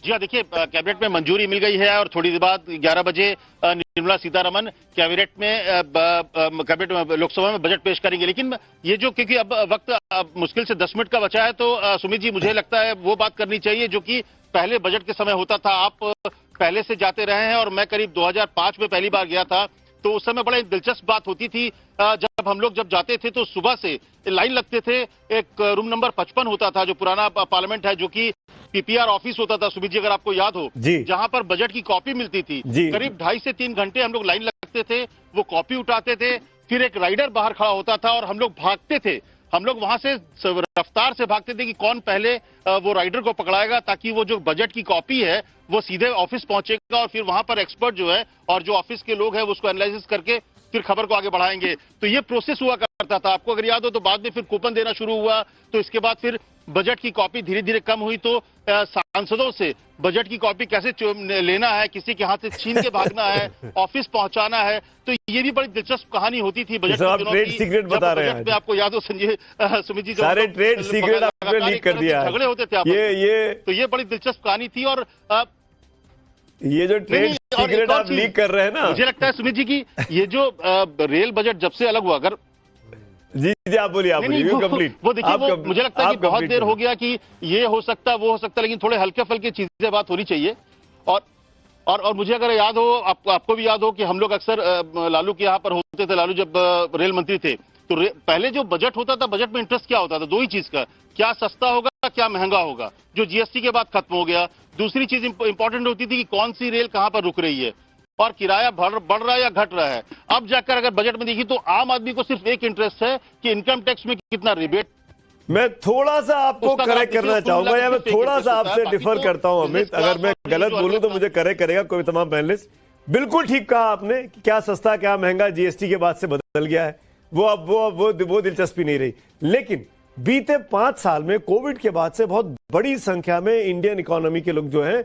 जी हाँ, देखिए कैबिनेट में मंजूरी मिल गई है और थोड़ी देर बाद 11 बजे निर्मला सीतारमण कैबिनेट में लोकसभा में बजट पेश करेंगे। लेकिन ये जो क्योंकि अब वक्त मुश्किल से 10 मिनट का बचा है, तो सुमित जी मुझे लगता है वो बात करनी चाहिए जो कि पहले बजट के समय होता था। आप पहले से जाते रहे हैं और मैं करीब 2005 में पहली बार गया था, तो उस समय बड़ा दिलचस्प बात होती थी। जब हम लोग जब जाते थे तो सुबह से लाइन लगते थे। एक रूम नंबर 55 होता था जो पुराना पार्लियामेंट है, जो कि पीपीआर ऑफिस होता था, सुमित जी अगर आपको याद हो, जहां पर बजट की कॉपी मिलती थी। करीब 2.5 से 3 घंटे हम लोग लाइन लगते थे, वो कॉपी उठाते थे, फिर एक राइडर बाहर खड़ा होता था और हम लोग भागते थे। हम लोग वहां से रफ्तार से भागते थे कि कौन पहले वो राइडर को पकड़ाएगा, ताकि वो जो बजट की कॉपी है वो सीधे ऑफिस पहुंचेगा और फिर वहां पर एक्सपर्ट जो है और जो ऑफिस के लोग हैं वो उसको एनालिसिस करके फिर खबर को आगे बढ़ाएंगे। तो ये प्रोसेस हुआ करता था, आपको अगर याद हो तो। बाद में फिर कूपन देना शुरू हुआ, तो इसके बाद फिर बजट की कॉपी धीरे धीरे कम हुई, तो सांसदों से बजट की कॉपी कैसे लेना है, किसी के हाथ से छीन के भागना है, ऑफिस पहुंचाना है। तो ये भी बड़ी दिलचस्प कहानी होती थी बजट के दिनों ट्रेड सीक्रेट बता रहे हैं। आपको याद हो संजय सुमित जी, सारे ट्रेड सीक्रेट आपने लीक कर दिया, झगड़े होते थे तो ये बड़ी दिलचस्प कहानी थी। और ये जो ट्रेड सीक्रेट आप लीक कर रहे हैं ना, मुझे लगता है सुमित जी की ये जो रेल बजट जब से अलग हुआ, अगर जी आप बोलिए कंप्लीट। वो देखिए, मुझे लगता है कि बहुत देर हो गया कि ये हो सकता वो हो सकता, लेकिन थोड़े हल्के फल्के चीजें बात होनी चाहिए। और मुझे अगर याद हो, आपको भी याद हो कि हम लोग अक्सर लालू के यहाँ पर होते थे, लालू जब रेल मंत्री थे, तो पहले जो बजट होता था, बजट में इंटरेस्ट क्या होता था? 2 ही चीज का, क्या सस्ता होगा क्या महंगा होगा, जो जीएसटी के बाद खत्म हो गया। दूसरी चीज इंपॉर्टेंट होती थी कि कौन सी रेल कहां पर रुक रही है और किराया बढ़ रहा है या घट रहा है। अब जाकर अगर बजट में देखिए तो आम आदमी को सिर्फ एक इंटरेस्ट है कि इनकम टैक्स में कितना रिबेट। मैं थोड़ा सा आपको करेक्ट करना चाहूंगा, या मैं थोड़ा सा आपसे डिफर करता हूं अमित, अगर मैं गलत बोलूं तो मुझे करेक्ट करेगा कोई तमाम पैनलिस्ट। बिल्कुल ठीक कहा आपने कि क्या सस्ता क्या महंगा जीएसटी के बाद से बदल गया है, वो दिलचस्पी नहीं रही। लेकिन बीते 5 साल में कोविड के बाद से बहुत बड़ी संख्या में इंडियन इकोनॉमी के लोग जो हैं